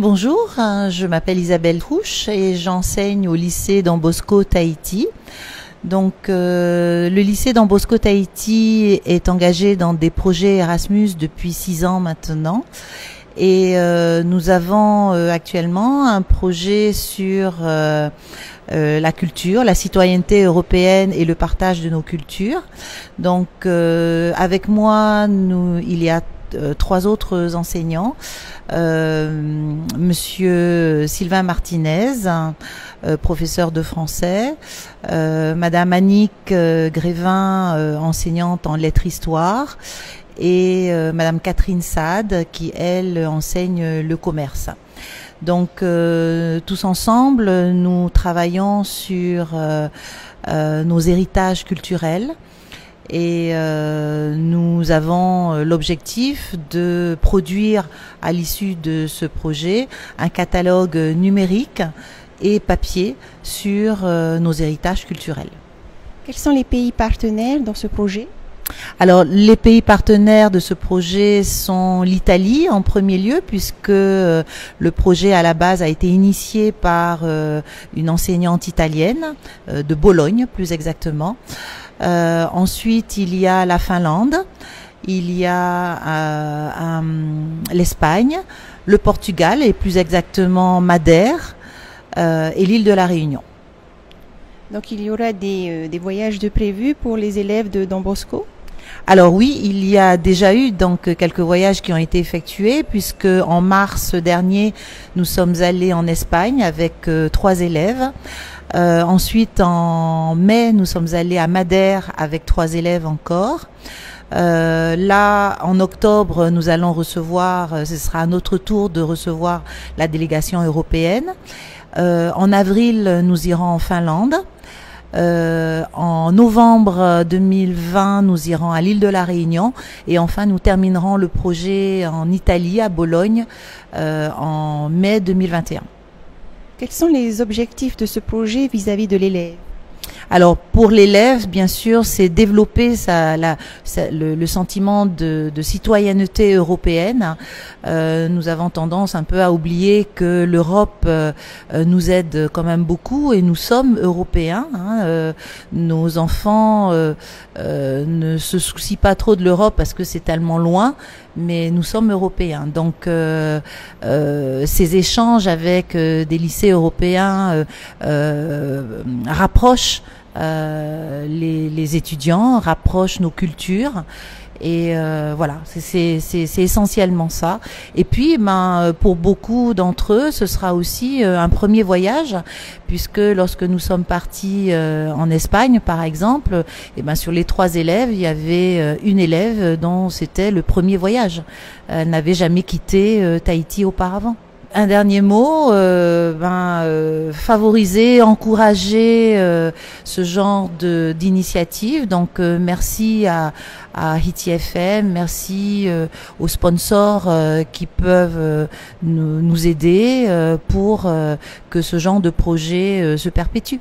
Bonjour, je m'appelle Isabelle Trouche et j'enseigne au lycée Don Bosco Tahiti. Donc, le lycée Don Bosco Tahiti est engagé dans des projets Erasmus depuis 6 ans maintenant. Et nous avons actuellement un projet sur la culture, la citoyenneté européenne et le partage de nos cultures. Donc, avec moi, il y a 3 autres enseignants. Monsieur Sylvain Martinez, professeur de français, Madame Annick Grévin, enseignante en lettres-histoire, et Madame Catherine Sade, qui elle enseigne le commerce. Donc tous ensemble, nous travaillons sur nos héritages culturels. Et nous avons l'objectif de produire à l'issue de ce projet un catalogue numérique et papier sur nos héritages culturels. Quels sont les pays partenaires dans ce projet ? Alors, les pays partenaires de ce projet sont l'Italie en premier lieu, puisque le projet à la base a été initié par une enseignante italienne, de Bologne plus exactement. Ensuite, il y a la Finlande, il y a l'Espagne, le Portugal et plus exactement Madère et l'île de la Réunion. Donc il y aura des voyages de prévus pour les élèves de Don Bosco ? Alors oui, il y a déjà eu donc quelques voyages qui ont été effectués, puisque en mars dernier, nous sommes allés en Espagne avec 3 élèves. Ensuite, en mai, nous sommes allés à Madère avec 3 élèves encore. Là, en octobre, nous allons recevoir, ce sera à notre tour de recevoir la délégation européenne. En avril, nous irons en Finlande. En novembre 2020, nous irons à l'île de la Réunion et enfin nous terminerons le projet en Italie, à Bologne, en mai 2021. Quels sont les objectifs de ce projet vis-à-vis de l'élève ? Alors pour l'élève, bien sûr, c'est développer le sentiment de citoyenneté européenne. Nous avons tendance un peu à oublier que l'Europe nous aide quand même beaucoup et nous sommes européens. Nos enfants ne se soucient pas trop de l'Europe parce que c'est tellement loin, mais nous sommes européens. Donc ces échanges avec des lycées européens rapprochent les étudiants, rapprochent nos cultures. Et voilà, c'est essentiellement ça. Et puis, pour beaucoup d'entre eux, ce sera aussi un premier voyage, puisque lorsque nous sommes partis en Espagne, par exemple, sur les 3 élèves, il y avait une élève dont c'était le premier voyage. Elle n'avait jamais quitté Tahiti auparavant. Un dernier mot, favoriser, encourager ce genre d'initiative. Donc merci à Hiti FM, merci aux sponsors qui peuvent nous aider pour que ce genre de projet se perpétue.